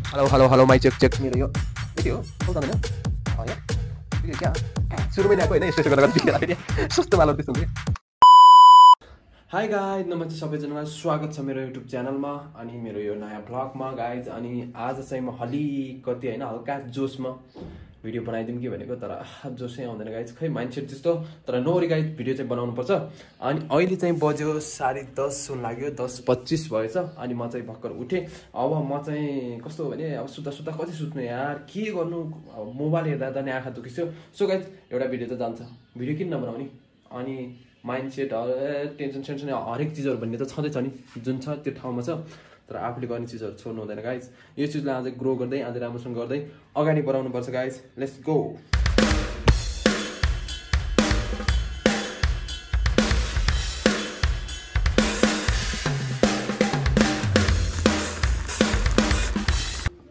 Hello mic check मेरो यो यति हो चल्दैन यो क्या सुरुमै आएको होइन यस्तो गरेर फेरि सस्तो माल त्यस्तो हुन्छ। हाई गाइज नमस्ते सबैजनालाई स्वागत छ मेरो युट्युब च्यानलमा अनि मेरो यो नयाँ भ्लगमा गाइज। अनि आज चाहिँ म अलिकति होइन हल्का जोसमा भिडियो बनाइदिउँ कि भनेको, तर जोसै आउँदैन गाइज, खै माइन्डसेट त्यस्तो। तर नोरी गाइज भिडियो चाहिँ बनाउनुपर्छ। अनि अहिले चाहिँ बज्यो 10:30 हुन लाग्यो, 10:25 भएछ। अनि म चाहिँ भर्खर उठेँ। अब म चाहिँ कस्तो हो भने अब सुत्दा सुत्दा कति सुत्नु यार, के गर्नु, मोबाइल हेर्दा त नि आँखा दुखिसक्यो। सो गाइज एउटा भिडियो त जान्छ, भिडियो किन नबनाउने। अनि माइन्डसेट टेन्सन सेन्सन हरेक चिजहरू भन्ने त छँदैछ नि, जुन छ त्यो ठाउँमा छ। तर आफूले गर्ने चिजहरू छोड्नु हुँदैन गाइज। यो चिजलाई अझै ग्रो गर्दै अझै राम्रोसँग गर्दै अगाडि बढाउनुपर्छ guys. Let's go.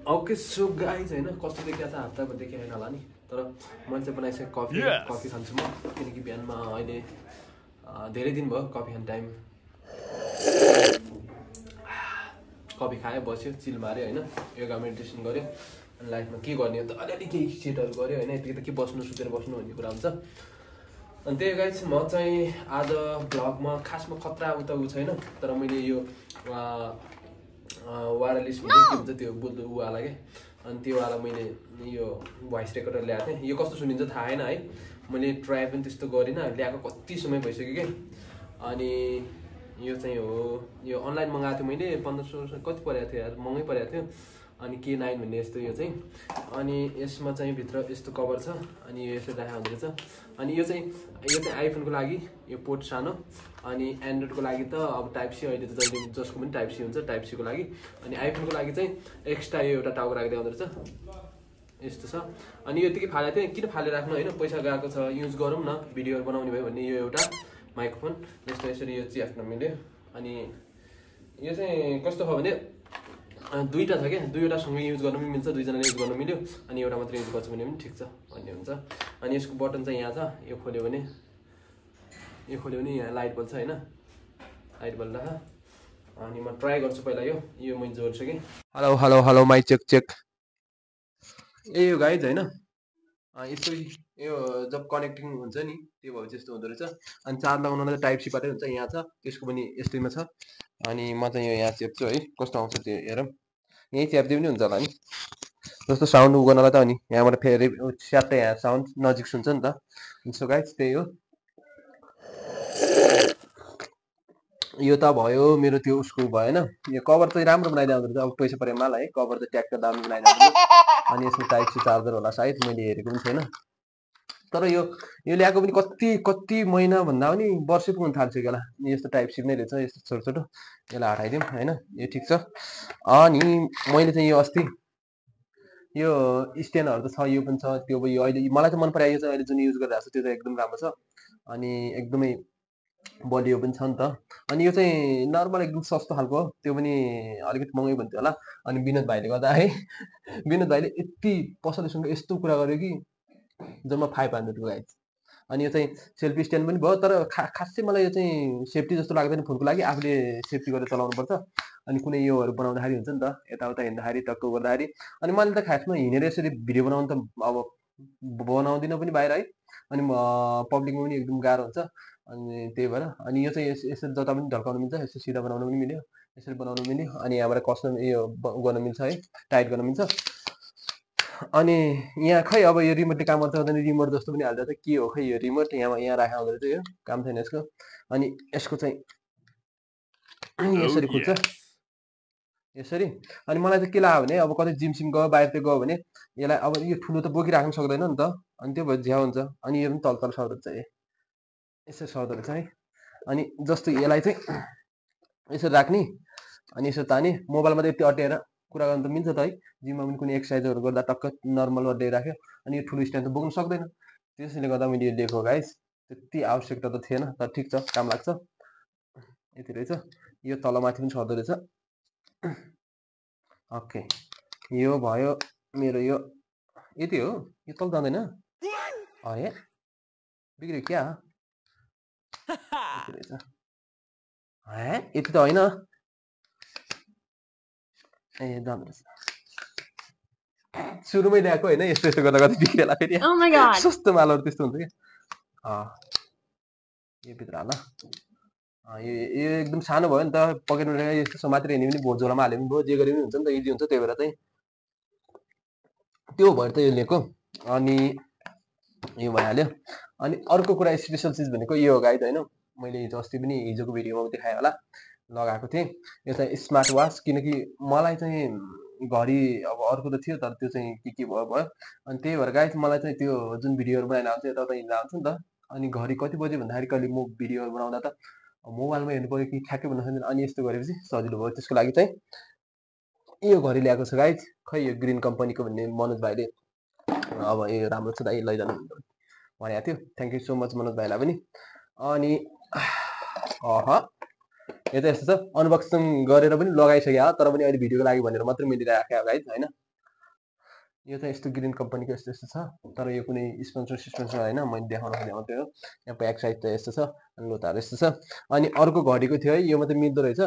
Okay so guys होइन कस्तो देखिया छ, हप्ताभर देखिया होइन होला नि, तर मैले चाहिँ बनाइसकेँ कफी खान्छु म, किनकि बिहानमा अहिले धेरै दिन भयो कफी खाने टाइम। कफी खायो, बस्यो, चिल माऱ्यो होइन, योगा मेडिटेसन गऱ्यो। अनि लाइफमा के गर्ने हो त अलिअलि केही सेटहरू गऱ्यो होइन, यतिकै त के बस्नु सुतेर बस्नु भन्ने कुरा हुन्छ। अनि त्यही गाइज म चाहिँ आज भ्लगमा खासमा खतरा उता ऊ छैन, तर मैले यो वायरलेस के हुन्छ त्यो बुझ्नु ऊवाला के, अनि त्योवाला मैले यो भोइस रेकर्डर ल्याएको थिएँ। यो कस्तो सुनिन्छ थाहा होइन है, मैले ट्राई पनि त्यस्तो गरिनँ, ल्याएको कति समय भइसक्यो कि। अनि यो चाहिँ हो, यो अनलाइन मगाएको थिएँ मैले, 1500 कति परेको थियो यार, महँगै परेको थियो। अनि K9 भन्ने यस्तो यो चाहिँ। अनि यसमा चाहिँ भित्र यस्तो कभर छ, अनि यो यसो राखेको हुँदो रहेछ। अनि यो चाहिँ आइफोनको लागि यो पोर्ट सानो, अनि एन्ड्रोइडको लागि त अब टाइप सी, अहिले त जहिले जसको पनि टाइप सी हुन्छ, टाइप सीको लागि। अनि आइफोनको लागि चाहिँ एक्स्ट्रा यो एउटा टाउको राखिदिएको हुँदो रहेछ, यस्तो छ। अनि यो यतिकै फालेको थिएँ, किन फालेर राख्नु होइन, पैसा गएको छ युज गरौँ न, भिडियोहरू बनाउने भयो भने। यो एउटा माइक्रोफोन जस्तो यसरी यो च्याप्न मिल्यो। अनि यो चाहिँ कस्तो भयो भने दुईवटा छ क्या, दुईवटा सँगै युज गर्नु पनि मिल्छ, दुईजनाले युज गर्नु मिल्यो। अनि एउटा मात्रै युज गर्छु भने पनि ठिक छ भन्ने हुन्छ। अनि यसको बटन चाहिँ यहाँ छ, यो खोल्यो भने यहाँ लाइट बल्छ होइन, लाइट बल्दा। अनि म ट्राई गर्छु पहिला, यो मैले जोड्छु कि। हेलो माइक चेक ए यो गाइज होइन यस्तो यो जब कनेक्टिङ हुन्छ नि त्यो भएपछि यस्तो हुँदो रहेछ। अनि चार्ज लगाउनलाई टाइप सी पार्टै हुन्छ, यहाँ छ, त्यसको पनि यस्तैमा छ। अनि म चाहिँ यो यहाँ च्याप्छु है, कस्तो आउँछ त्यो हेरौँ। यहीँ च्याप्दियो पनि हुन्छ होला नि, जस्तो साउन्ड उ गर्नलाई त। अनि यहाँबाट फेरि स्याट्टै यहाँ साउन्ड नजिक सुन्छ नि त। सो गाइज त्यही हो, यो त भयो मेरो त्यो उसको भएन। यो कभर चाहिँ राम्रो बनाइदिएको हुन्छ, अब पैसा पऱ्यो माल है, कभर चाहिँ ट्याक्क दामी बनाइदिएको हुन्छ। अनि यसमा टाइप सी चार्जर होला सायद, मैले हेरेको पनि छैन। तर यो ल्याएको पनि कति महिना भन्दा पनि वर्षै पुग्न थाल्छ होला। यस्तो टाइप सी नै रहेछ, यस्तो छोटो छोटो, यसलाई हटाइदिउँ होइन, यो ठिक छ। अनि मैले चाहिँ यो अस्ति यो स्ट्यान्डहरू त छ, यो पनि छ, त्यो यो अहिले मलाई चाहिँ मन परायो। यो चाहिँ अहिले जुन युज गरिरहेको छ त्यो चाहिँ एकदम राम्रो छ, अनि एकदमै बलियो पनि छ नि त। अनि यो चाहिँ नर्मल एकदम सस्तो खालको हो, त्यो पनि अलिकति महँगै भन्थ्यो होला। अनि विनोद भाइले गर्दा है, विनोद भाइले यति पसलसँग यस्तो कुरा गर्यो कि जम्मा 500 गाइज। अनि यो चाहिँ सेल्फी स्ट्यान्ड पनि भयो, तर खासै मलाई यो चाहिँ सेफ्टी जस्तो लाग्दैन फोनको लागि, आफूले सेफ्टी गरेर चलाउनुपर्छ। अनि कुनै योहरू बनाउँदाखेरि हुन्छ नि त, यताउता हिँड्दाखेरि टक्क गर्दाखेरि। अनि मैले त खासमा हिँडेर यसरी भिडियो बनाउनु त अब बनाउँदिनँ पनि बाहिर है, अनि पब्लिकमा पनि एकदम गाह्रो हुन्छ। अनि त्यही भएर अनि यो चाहिँ यसरी जता पनि ढल्काउनु मिल्छ, यसो सिधा बनाउनु पनि मिल्यो, यसरी बनाउनु मिल्यो। अनि यहाँबाट कस्न यो गर्न मिल्छ है, टाइट गर्न मिल्छ। अनि यहाँ खै अब यो रिमोटले काम गर्छ भने रिमोट जस्तो पनि हाल्दा त के हो खै, यो रिमोट यहाँ राखेको हुँदो रहेछ, यो काम छैन यसको। अनि यसको चाहिँ यसरी खुल्छ यसरी। अनि मलाई चाहिँ के लाग्यो भने अब कतै जिम सिम गयो, बाहिरतिर गयो भने यसलाई अब यो ठुलो त बोकिराख्नु सक्दैन नि त, अनि त्यो भएर झ्याउ हुन्छ। अनि यो पनि तल सर्दो रहेछ, यसरी सर्दो रहेछ है। अनि जस्तो यसलाई चाहिँ यसरी राख्ने, अनि यसो ताने, मोबाइलमा त यति अटेर कुरा गर्नु त मिल्छ त है, जिममा पनि कुनै एक्सर्साइजहरू गर्दा टक्क नर्मल अड्डै राख्यो। अनि यो ठुलो स्ट्यान्ड त बोक्नु सक्दैन, त्यसैले गर्दा मैले यो लिएको गाइस। त्यति आवश्यकता त थिएन, तर ठिक छ, काम लाग्छ। यति रहेछ, यो तलमाथि पनि सर्दो रहेछ। ओके, यो भयो मेरो यो, यति हो। यो तल जाँदैन है, बिग्रियो क्या रहेछ है, यति त होइन ए, जाँदो रहेछ। सुरुमै ल्याएको होइन यस्तो यस्तो गर्दा कति बिग्रेला फेरि Oh my god. सस्तो मालहरू त्यस्तो हुन्छ क्या यो भित्र हाल यो एकदम सानो भयो नि त पकेटमा यस्तो मात्रै हिँड्यो भने झोलामा हाल्यो भने भयो जे गरे पनि हुन्छ नि त इजी हुन्छ त्यही भएर चाहिँ त्यो भएर त यो लिएको अनि यो भइहाल्यो अनि अर्को कुरा स्पेसल चिज भनेको यो हो गाइज होइन मैले हिजो अस्ति पनि हिजोको भिडियोमा देखाएँ होला लगाएको थिएँ यो चाहिँ स्मार्ट वाच किनकि मलाई चाहिँ घडी अब अर्को त थियो तर त्यो चाहिँ के भयो भयो अनि त्यही भएर गाइज मलाई चाहिँ त्यो जुन भिडियोहरू बनाएर आउँछ यताउता हिँड्दा आउँछ नि त अनि घडी कति बज्यो भन्दाखेरि कहिले म भिडियोहरू बनाउँदा त मोबाइलमा हेर्नु पऱ्यो कि ठ्याक्कै भन्नु सक्दैन अनि यस्तो गरेपछि सजिलो भयो त्यसको लागि चाहिँ यो घडी ल्याएको छ गाइज खै यो ग्रिन कम्पनीको भन्ने मनोज भाइले अब यो राम्रो छ दाइ लैजानु भनेको थियो thank you so much Manoj भाइलाई पनि अनि यो चाहिँ यस्तो छ अनबक्सिङ गरेर पनि लगाइसक्यो तर पनि अहिले भिडियोको लागि भनेर मात्रै मैले राखेँ गाइज होइन यो चाहिँ यस्तो ग्रिन कम्पनीको यस्तो यस्तो छ तर यो कुनै स्पोन्सर होइन मैले देखाउन खोजेँ मात्रै हो यहाँ ब्याक साइड त यस्तो छ अनि लोताहरू यस्तो छ अनि अर्को घडीको थियो है यो मात्रै मिल्दो रहेछ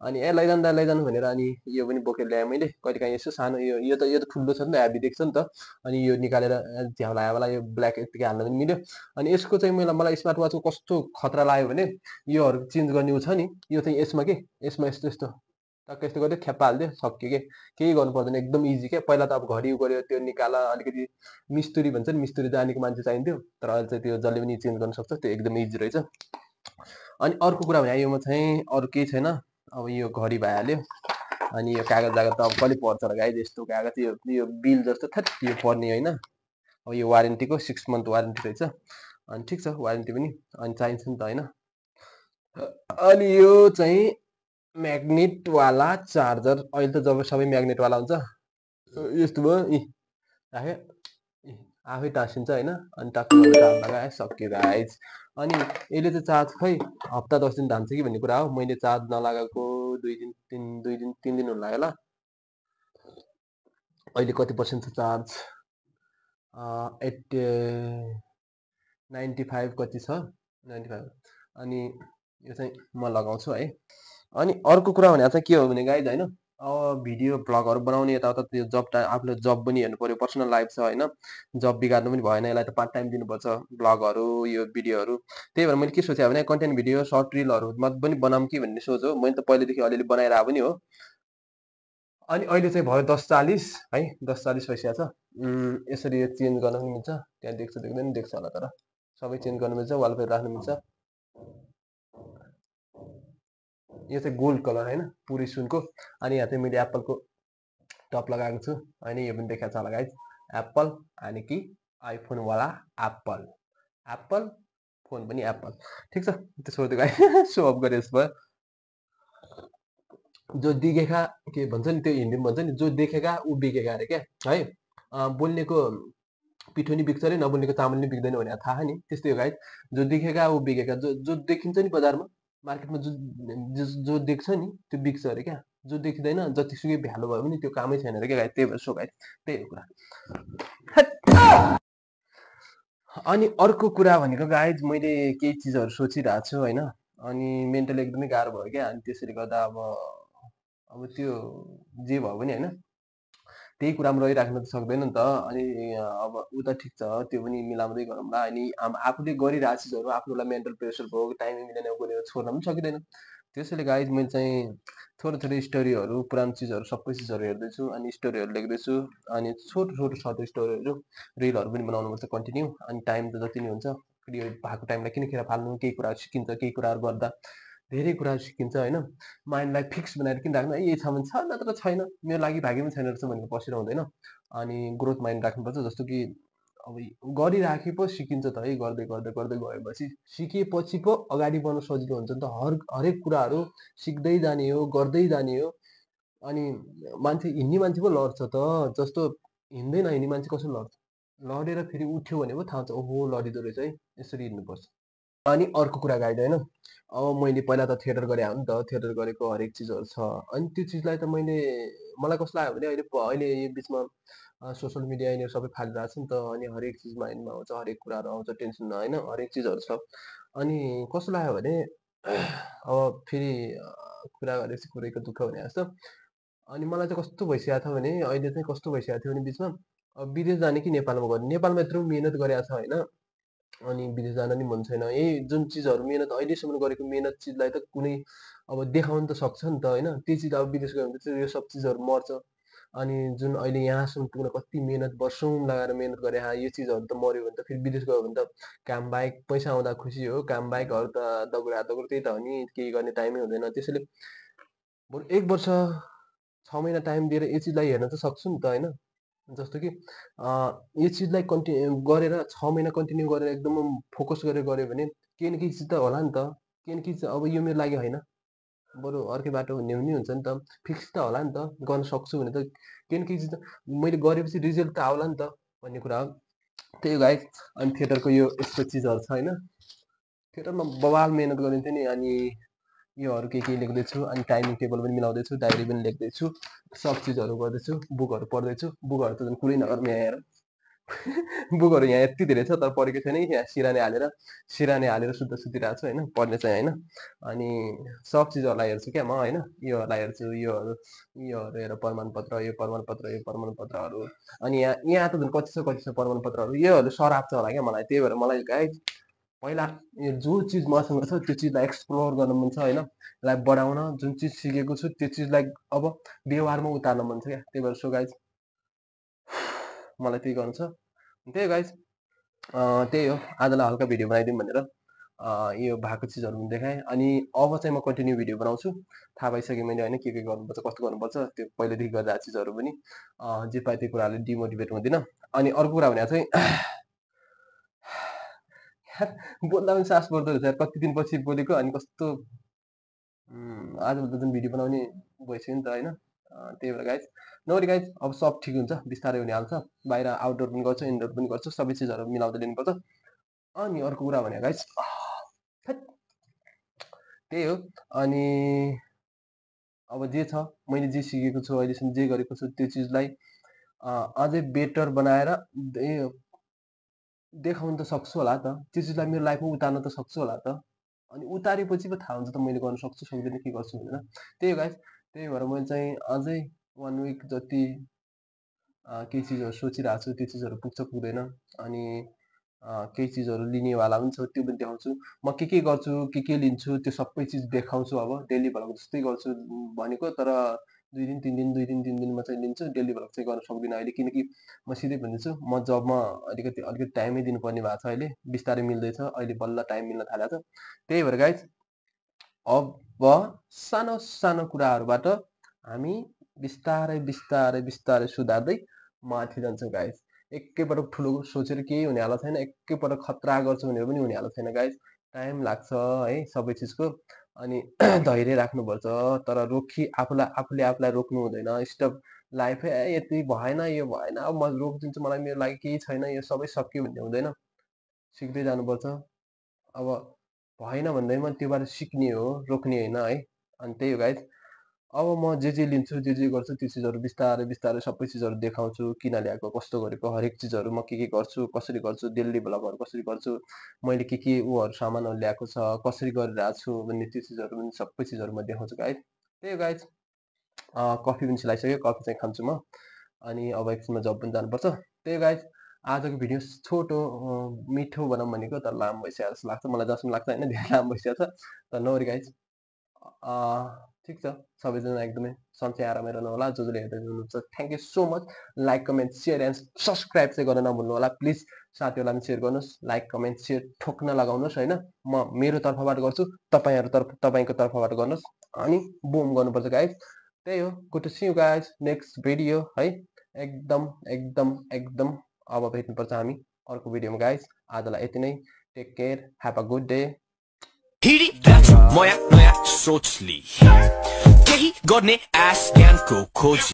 अनि ए लैजानु भनेर अनि यो पनि बोकेर ल्याएँ मैले कहिलेकाहीँ यसो सानो यो त ठुलो छ नि त ह्याभी देख्छ नि त अनि यो निकालेर झ्याउ लगायोला यो ब्ल्याक यत्तिकै हाल्न पनि मिल्यो अनि यसको चाहिँ मलाई स्मार्ट वाचको कस्तो खतरा लाग्यो भने योहरू चेन्ज गर्ने ऊ छ नि यो चाहिँ यसमा के यसमा यस्तो यस्तो टक्क यस्तो गर्यो ख्याप्पा हालिदियो सक्यो के केही गर्नु पर्दैन एकदम इजी क्या पहिला त अब घडी गऱ्यो त्यो निकाल अलिकति मिस्त्री भन्छ नि मिस्त्री जानेको मान्छे चाहिन्थ्यो तर अहिले चाहिँ त्यो जसले पनि चेन्ज गर्न सक्छ त्यो एकदम इजी रहेछ अनि अर्को कुरा भने योमा चाहिँ अरू केही छैन अब यो घडी भइहाल्यो अनि यो कागज त अब कहिले पर्छ र गाइज यस्तो कागज यो बिल जस्तो थट यो पर्ने होइन अब यो वारेन्टीको 6 मन्थ वारेन्टी रहेछ अनि ठिक छ वारेन्टी पनि अनि चाहिन्छ नि त होइन अनि यो चाहिँ म्याग्नेटवाला चार्जर अहिले त जब सबै म्याग्नेटवाला हुन्छ यस्तो भयो राख्यो आफै टाँसिन्छ होइन अनि टक्क चार्ज लगायो सक्यो गाइज अनि यसले चाहिँ चार्ज खै हप्ता 10 दिन धान्छ कि भन्ने कुरा हो मैले चार्ज नलागाएको 2 दिन 3 दिन हुन लाग्यो होला अहिले कति पर्सेन्ट छ चार्ज 95 कति छ 95 अनि यो चाहिँ म लगाउँछु है अनि अर्को कुरा भने चाहिँ के हो भने गाइज होइन अब भिडियो भ्लगहरू बनाउने यताउता त्यो जब आफ्नो जब पनि हेर्नु पर्यो पर्सनल लाइफ छ होइन जब बिगार्नु पनि भएन यसलाई त पार्ट टाइम दिनुपर्छ भ्लगहरू यो भिडियोहरू त्यही भएर मैले के सोचेँ भने कन्टेन्ट भिडियो सर्ट रिलहरू पनि बनाऊँ कि भन्ने सोच हो मैले त पहिलेदेखि अलिअलि बनाएर आएको पनि हो अनि अहिले चाहिँ भयो 10:40 है 10:40 भइसकेको छ यसरी चेन्ज गर्न पनि मिल्छ त्यहाँ देख्दैन देख्छ होला तर सबै चेन्ज गर्नु मिल्छ वालपेपर राख्नु मिल्छ यो चाहिँ गोल्ड कलर होइन पुरै सुनको अनि यहाँ चाहिँ मैले एप्पलको टप लगाएको छु होइन यो पनि देखाएको छ होला गाइज एप्पल अनि कि आइफोनवाला एप्पल फोन पनि एप्पल ठिक छ त्यो सोध्यो गाइज सो अफ गरेको भयो जो दिखेका के भन्छ नि त्यो हिन्दीमा भन्छ नि जो देखेका ऊ बिकेका अरे क्या है बोल्नेको पिठो नि बिक्छ अरे नबोल्नेको चामल नि बिक्दैन भने थाहा नि त्यस्तै हो गाइज जो देखेका ऊ बिकेका जो देखिन्छ नि बजारमा मार्केटमा जो देख्छ नि त्यो बिक्छ अरे क्या जो देखिँदैन जतिसुकै भ्यालु भयो भने त्यो कामै छैन अरे क्या गाइज त्यही भएर सो गाइज त्यही हो कुरा अनि अर्को कुरा भनेको गाइज मैले केही चिजहरू सोचिरहेको छु होइन अनि मेन्टली एकदमै गाह्रो भयो क्या अनि त्यसरी गर्दा अब त्यो जे भयो भने होइन त्यही कुरामा रहिराख्न त सक्दैन नि त अनि अब ऊ त ठिक छ त्यो पनि मिलाउँदै गरौँला अनि आफूले गरिरहेको चिजहरू आफ्नोलाई मेन्टल प्रेसर भयो टाइमिङ मिलेन गरेर छोड्न पनि सकिँदैन त्यसैले गाइज मैले चाहिँ थोरै स्टोरीहरू पुरानो चिजहरू सबै चिजहरू हेर्दैछु अनि स्टोरीहरू लेख्दैछु अनि छोटो सर्ट स्टोरीहरू रिलहरू पनि बनाउनुपर्छ कन्टिन्यू अनि टाइम त जति नै हुन्छ यो भएको टाइमलाई किन खेर फाल्नु केही कुराहरू सिकिन्छ केही कुराहरू गर्दा धेरै कुराहरू सिकिन्छ होइन माइन्डलाई फिक्स बनाएर किन राख्नु यही छ भने छ नत्र छैन मेरो लागि भाग्य पनि छैन रहेछ भनेर बसेर हुँदैन अनि ग्रोथ माइन्ड राख्नुपर्छ जस्तो कि अब गरिराखे पो सिकिन्छ त है गर्दै गएपछि सिकेपछि पो अगाडि बढ्नु सजिलो हुन्छ नि त हरेक कुराहरू सिक्दै जाने हो गर्दै जाने हो अनि मान्छे हिँड्ने मान्छे पो लड्छ त जस्तो हिँड्दै नहिँड्ने मान्छे कसो लड्छ लडेर फेरि उठ्यो भने पो थाहा हुन्छ ओहो लडिँदो रहेछ है यसरी हिँड्नुपर्छ अनि अर्को कुरा गाइड होइन अब मैले पहिला त थिएटर गरेँ हो नि त थिएटर गरेको हरेक चिजहरू छ अनि त्यो चिजलाई त मलाई कस्तो लाग्यो भने अहिले यो बिचमा सोसियल मिडिया यिनीहरू सबै फालिरहेको छ नि त अनि हरेक चिज माइन्डमा आउँछ हरेक कुराहरू आउँछ टेन्सन होइन हरेक चिजहरू छ अनि कस्तो लाग्यो भने अब फेरि कुरा गरेपछि कुरैको दुःख भने जस्तो अनि मलाई चाहिँ कस्तो भइसकेको छ भने अहिले चाहिँ कस्तो भइसकेको थियो भने बिचमा विदेश जाने कि नेपालमा गर्ने, नेपालमा यत्रो मेहनत गरेको छ होइन, अनि विदेश जान नि मन छैन। यही जुन चिजहरू मेहनत अहिलेसम्म गरेको मेहनत चिजलाई त कुनै अब देखाउनु त सक्छ नि त होइन, त्यो चिज अब विदेश गयो भने चाहिँ यो सब चिजहरू मर्छ। अनि जुन अहिले यहाँसम्म पुग्न कति मेहनत वर्षौँ लगाएर मेहनत गरे यो चिजहरू त मऱ्यो भने त फेरि विदेश गयो भने त काम बाहेक पैसा आउँदा खुसी हो, काम बाहेक अरू त दगुरा दगुर त्यही त हो नि, केही गर्ने टाइमै हुँदैन। त्यसैले बरु 1 वर्ष 6 महिना टाइम दिएर यो चिजलाई हेर्न त सक्छु नि त होइन। जस्तो कि यो चिजलाई कन्टिन्यू गरेर 6 महिना कन्टिन्यू गरेर एकदम फोकस गरेर गऱ्यो भने केही न केही चिज त होला नि त। केही न केही चिज अब यो मेरो लागि होइन, बरु अर्कै बाटो हुने पनि हुन्छ नि त। फिक्स त होला नि त, गर्न सक्छु भने त केही न केही चिज त मैले गरेपछि रिजल्ट त आउला नि त भन्ने कुरा हो। त्यही हो गाइस। अनि थिएटरको यो यस्तो चिजहरू छ होइन। थिएटरमा बवाल मेहनत गरिन्थ्यो नि। अनि योहरू के लेख्दैछु, अनि टाइमिङ टेबल पनि मिलाउँदैछु, डायरी पनि लेख्दैछु, सब चिजहरू गर्दैछु, बुकहरू पढ्दैछु। बुकहरू त झन् कुरै नगरौँ यहाँ हेर। बुकहरू यहाँ यति धेरै छ तर पढेको छैन। यहाँ सिरानी हालेर शुद्ध सुतिरहेको छु होइन, पढ्ने चाहिँ होइन। अनि सब चिजहरूलाई हेर्छु क्या म होइन, योहरूलाई हेर्छु, योहरू हेर प्रमाणपत्र, यो प्रमाणपत्रहरू। अनि यहाँ त झन् कति छ प्रमाणपत्रहरू, योहरू सराप्छ होला क्या मलाई। त्यही भएर मलाई गाइस पहिला यो जो चिज मसँग छ त्यो चिजलाई एक्सप्लोर गर्न मन छ होइन, यसलाई बढाउन। जुन चिज सिकेको छु त्यो चिजलाई अब व्यवहारमा उतार्न मन छ क्या। त्यही भएर सो गाइस मलाई त्यही गर्नु छ। त्यही हो गाइस, त्यही हो आजलाई हल्का भिडियो बनाइदिउँ भनेर यो भएको चिजहरू पनि देखाएँ। अनि अब चाहिँ म कन्टिन्यू भिडियो बनाउँछु। थाहा भइसक्यो मैले होइन, के गर्नुपर्छ, कस्तो गर्नुपर्छ, त्यो पहिल्यैदेखि गरिरहेको चिजहरू पनि जे पायो त्यो कुराहरूले डिमोटिभेट हुँदिनँ। अनि अर्को कुरा भने चाहिँ बोल्दा पनि सास पर्दो रहेछ यार, कति दिनपछि बोलेको। अनि कस्तो आजभोलि त जुन भिडियो बनाउने भइसक्यो नि त होइन। त्यही भएर गाइस नगरी गाइस अब सब ठिक हुन्छ, बिस्तारै हुने हाल्छ। बाहिर आउटडोर पनि गर्छु, इन्डोर पनि गर्छु, सबै चिजहरू मिलाउँदै लिनुपर्छ। अनि अर्को कुरा भने गाइस त्यही हो। अनि अब जे छ, मैले जे सिकेको छु अहिलेसम्म, जे गरेको छु त्यो चिजलाई अझै बेटर बनाएर देखाउन त सक्छु होला त। त्यो चिजलाई मेरो लाइफमा उतार्न त सक्छु होला त। अनि उतारेपछि पो थाहा हुन्छ त मैले गर्न सक्छु सक्दैन, के गर्छु भनेर। त्यही हो गाइस। त्यही भएर मैले चाहिँ अझै 1 विक जति केही चिजहरू सोचिरहेको छु, त्यो चिजहरू पुग्छ पुग्दैन। अनि केही चिजहरू लिनेवाला पनि छ, त्यो पनि देखाउँछु। म के गर्छु, के लिन्छु त्यो सबै चिज देखाउँछु। अब डेली भ्लग जस्तै गर्छु भनेको, तर 2 दिन 3 दिन 2 दिन 3 दिनमा चाहिँ लिन्छु। डेली भ्लग चाहिँ गर्न सक्दिनँ अहिले, किनकि म सिधै भनिदिन्छु, म जबमा अलिकति टाइमै दिनुपर्ने भएको छ अहिले। बिस्तारै मिल्दैछ, अहिले बल्ल टाइम मिल्न थालेको छ। त्यही भएर गाइस अब सानो सानो कुराहरूबाट हामी बिस्तारै सुधार्दै माथि जान्छौँ गाइस। एकैपटक ठुलो सोचेर केही हुनेवाला छैन। एकैपटक खतरा गर्छु भनेर पनि हुनेवाला छैन गाइस। टाइम लाग्छ है सबै चिजको। अनि धैर्य राख्नुपर्छ, तर आफूले रोक्नु हुँदैन। स्टप लाइफै यति भएन, यो भएन, अब म रोकिदिन्छु, मलाई मेरो लागि केही छैन, यो सबै सक्यो भन्ने हुँदैन। सिक्दै जानुपर्छ। अब भएन भन्दैमा त्योबाट सिक्ने हो, रोक्ने होइन है। अनि त्यही हो गाइस। अब म जे लिन्छु, जे गर्छु त्यो चिजहरू बिस्तारै सबै चिजहरू देखाउँछु। किन ल्याएको, कस्तो गरेको, हरेक चिजहरू म के गर्छु, कसरी गर्छु, डेली भ्लगहरू कसरी गर्छु, मैले के उहरू सामानहरू ल्याएको छ, कसरी गरिरहेको छु भन्ने त्यो चिजहरू पनि सबै चिजहरू म देखाउँछु गाइस। त्यही हो गाइस। कफी पनि सिलाइसक्यो, कफी चाहिँ खान्छु म। अनि अब एकछिनमा जब पनि जानुपर्छ। त्यही हो गाइस। आजको भिडियो छोटो मिठो बनाऊँ भनेको, तर लामो भइसकेको जस्तो लाग्छ मलाई, जसमा लाग्छ होइन, धेरै लामो भइसकेको छ। तर नवरी गाइस, ठिक छ। सबैजना एकदमै सन्चै आरामै रहनु होला। जसले हेर्दै हुनुहुन्छ thank you so much. Like comment share and subscribe चाहिँ गर्न नभुल्नु होला प्लिज। साथीहरूलाई पनि सेयर गर्नुहोस्, लाइक कमेन्ट सेयर ठोक्न लगाउनुहोस् होइन। म मेरो तर्फबाट गर्छु, तपाईँको तर्फबाट गर्नुहोस्, अनि बुम गर्नुपर्छ गाइस। त्यही हो। Good to see you guys next video है। एकदम अब भेट्नुपर्छ हामी अर्को भिडियोमा गाइस। आजलाई यति नै। Take care, have a good day. नयाँ सोचली केही गर्ने आस ज्ञानको खोज।